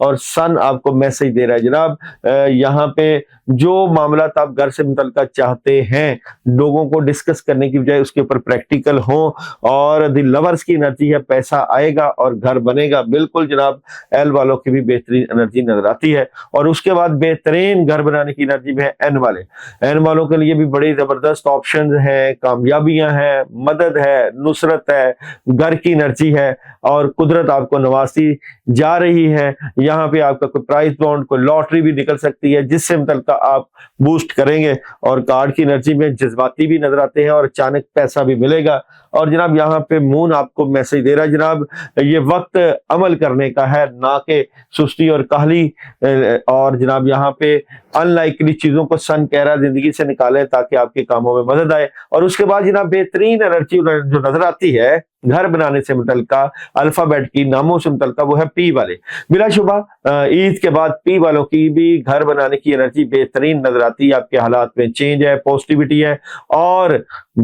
اور سن آپ کو میسج دے رہا ہے جناب یہاں پہ جو معاملات آپ گھر سے متعلقہ چاہتے ہیں لوگوں کو ڈسکس کرنے کی بجائے اس کے اوپر پریکٹیکل ہوں، اور دی لورز کی انرجی ہے، پیسہ آئے گا اور گھر بنے گا۔ بالکل جناب ایل والوں کی بھی بہترین انرجی نظر آتی ہے۔ اور اس کے بعد بہترین گھر بنانے کی انرجی میں ہے این والے۔ این والوں کے لیے بھی بڑی زبردست آپشنز ہیں، کامیابیاں ہیں، مدد ہے، نصرت ہے، گھر کی انرجی ہے، اور قدرت آپ کو نوازتی جا رہی ہے۔ یہاں پہ آپ کا کوئی پرائز بانڈ، کوئی لاٹری بھی نکل سکتی ہے جس سے متعلقہ آپ بوسٹ کریں گے، اور کارڈ کی انرجی میں جذباتی بھی نظر آتے ہیں اور اچانک پیسہ بھی ملے گا۔ اور جناب یہاں پہ مون آپ کو میسج دے رہا ہے جناب یہ وقت عمل کرنے کا ہے، نہ کہ سستی اور کاہلی۔ اور جناب یہاں پہ ان لائکلی چیزوں کو سن کہہ رہا ہے زندگی سے نکالیں تاکہ آپ کے کاموں میں مدد آئے۔ اور اس کے بعد جناب بہترین انرجی جو نظر آتی ہے گھر بنانے سے متعلقہ الفابیٹ کی ناموں سے متعلقہ وہ ہے پی والے۔ بلا شبہ عید کے بعد پی والوں کی بھی گھر بنانے کی انرجی بہترین نظر آتی ہے، آپ کے حالات میں چینج ہے، پوزیٹیوٹی ہے، اور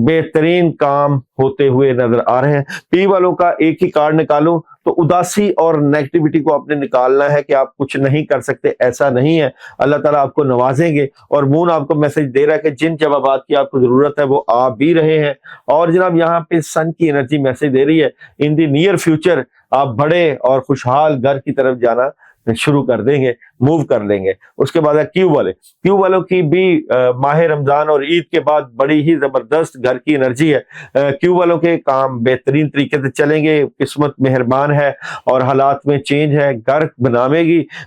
بہترین کام ہوتے ہوئے نظر آ رہے ہیں۔ پی والوں کا ایک ہی کارڈ نکالوں تو اداسی اور نیگیٹیوٹی کو آپ نے نکالنا ہے کہ آپ کچھ نہیں کر سکتے، ایسا نہیں ہے، اللہ تعالیٰ آپ کو نوازیں گے۔ اور مون آپ کو میسج دے رہا ہے کہ جن جوابات کی آپ کو ضرورت ہے وہ آ بھی رہے ہیں۔ اور جناب یہاں پہ سن کی انرجی میسج دے رہی ہے ان دی نیئر فیوچر آپ بڑے اور خوشحال گھر کی طرف جانا شروع کر دیں گے، موو کر لیں گے۔ اس کے بعد ہے کیو والے۔ کیو والوں کی بھی ماہ رمضان اور عید کے بعد بڑی ہی زبردست گھر کی انرجی ہے۔ کیو والوں کے کام بہترین طریقے سے چلیں گے، قسمت مہربان ہے اور حالات میں چینج ہے، گھر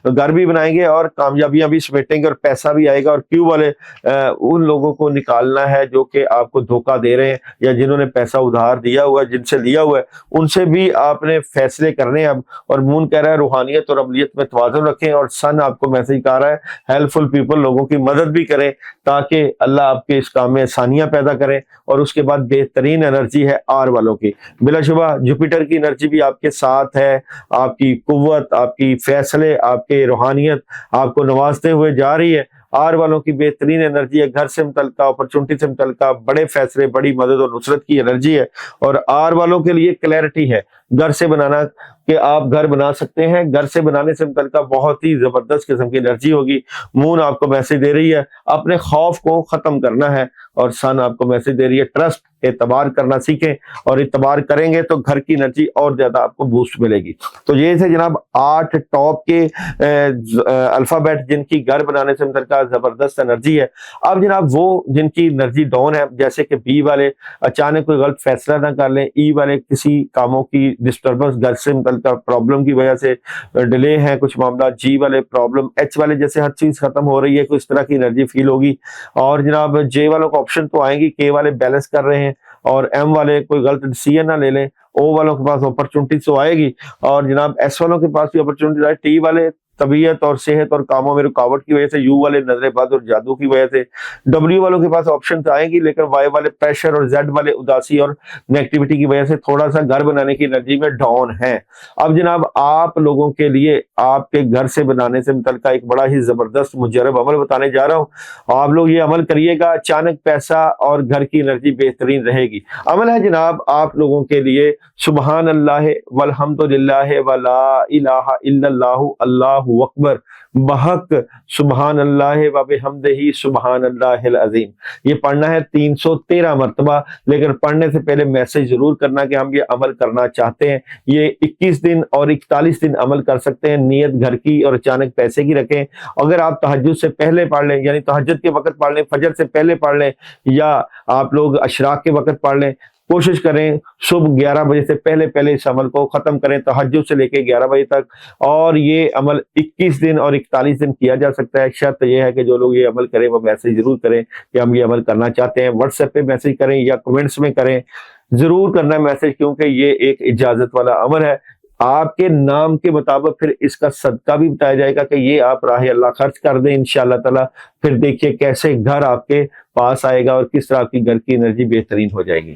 گھر بھی بنائیں گے اور کامیابیاں بھی سمیٹیں گے اور پیسہ بھی آئے گا۔ اور کیو والے ان لوگوں کو نکالنا ہے جو کہ آپ کو دھوکہ دے رہے ہیں یا جنہوں نے پیسہ ادھار دیا ہوا ہے، جن سے لیا ہوا ہے، ان سے بھی آپ نے فیصلے کرنے ہیں اب۔ اور مون کہہ رہا ہے روحانیت اور عملیت میں توازن رکھیں، اور سن آپ کو میسج کر رہا ہے ہیلپ فل پیپل، لوگوں کی مدد بھی کریں تاکہ اللہ آپ کے اس کام میں آسانیاں پیدا کرے۔ اور اس کے بعد بہترین انرجی ہے آر والوں کی۔ بلا شبہ جوپیٹر کی انرجی بھی آپ کے ساتھ ہے، آپ کی قوت، آپ کی فیصلے، آپ کے روحانیت آپ کو نوازتے ہوئے جا رہی ہے۔ آر والوں کی بہترین انرجی ہے، گھر سے متعلقہ، اپرچونٹی سے متعلقہ، بڑے فیصلے، بڑی مدد اور نصرت کی انرجی ہے۔ اور آر والوں کے لیے کلیئرٹی ہے، گھر سے بنانا کہ آپ گھر بنا سکتے ہیں، گھر سے بنانے سے متعلقہ بہت ہی زبردست قسم کی انرجی ہوگی۔ مون آپ کو میسج دے رہی ہے اپنے خوف کو ختم کرنا ہے، اور سن آپ کو میسج دے رہی ہے ٹرسٹ، اعتبار کرنا سیکھیں، اور اعتبار کریں گے تو گھر کی انرجی اور زیادہ آپ کو بوسٹ ملے گی۔ تو یہ تھے جناب 8 ٹاپ کے الفابیٹ جن کی گھر بنانے سے متعلقہ زبردست انرجی ہے۔ اب جناب وہ جن کی انرجی ڈاؤن ہے، جیسے کہ بی والے اچانک کوئی غلط فیصلہ نہ کر لیں، ای والے کسی کاموں کی ڈسٹربنس، گھر سے متعلقہ پرابلم کی وجہ سے ڈیلے ہیں کچھ معاملات، جی والے پرابلم، ایچ والے جیسے ہر چیز ختم ہو رہی ہے، کوئی اس طرح کی انرجی فیل ہوگی۔ اور جناب جے والوں کو آپشن تو آئیں گی، کے والے بیلنس کر رہے ہیں، اور ایم والے کوئی غلط ڈیسیژن نہ لے لیں، او والوں کے پاس اپرچونٹی تو آئے گی، اور جناب ایس والوں کے پاس بھی اپرچونٹی آئے، ٹی والے طبیعت اور صحت اور کاموں میں رکاوٹ کی وجہ سے، یو والے نظر بد اور جادو کی وجہ سے، ڈبلیو والوں کے پاس آپشن تو آئیں گی لیکن وائی والے پریشر، اور زیڈ والے اداسی اور نیگیٹیوٹی کی وجہ سے تھوڑا سا گھر بنانے کی انرجی میں ڈاؤن ہے۔ اب جناب آپ لوگوں کے لیے آپ کے گھر سے بنانے سے متعلقہ ایک بڑا ہی زبردست مجرب عمل بتانے جا رہا ہوں، آپ لوگ یہ عمل کریے گا، اچانک پیسہ اور گھر کی انرجی بہترین رہے گی۔ عمل ہے جناب آپ لوگوں کے لیے سبحان اللہ والحمد للہ ولا الہ الا اللہ اللہ اکبر بحق سبحان اللہ وبحمدہ سبحان اللہ العظیم، یہ پڑھنا ہے 313 مرتبہ۔ لیکن پڑھنے سے پہلے میسج ضرور کرنا کہ ہم یہ عمل کرنا چاہتے ہیں۔ یہ 21 دن اور 41 دن عمل کر سکتے ہیں، نیت گھر کی اور اچانک پیسے کی رکھیں۔ اگر آپ تہجد سے پہلے پڑھ لیں، یعنی تہجد کے وقت پڑھ لیں، فجر سے پہلے پڑھ لیں، یا آپ لوگ اشراق کے وقت پڑھ لیں، کوشش کریں صبح 11 بجے سے پہلے اس عمل کو ختم کریں، تہجد سے لے کے 11 بجے تک۔ اور یہ عمل 21 دن اور 41 دن کیا جا سکتا ہے۔ شرط یہ ہے کہ جو لوگ یہ عمل کریں وہ میسج ضرور کریں کہ ہم یہ عمل کرنا چاہتے ہیں، واٹس ایپ پہ میسج کریں یا کمنٹس میں کریں، ضرور کرنا ہے میسج، کیونکہ یہ ایک اجازت والا عمل ہے۔ آپ کے نام کے مطابق پھر اس کا صدقہ بھی بتایا جائے گا کہ یہ آپ راہ اللہ خرچ کر دیں انشاءاللہ تعالی۔ پھر دیکھیے کیسے گھر آپ کے پاس آئے گا اور کس طرح آپ کی گھر کی انرجی بہترین ہو جائے گی۔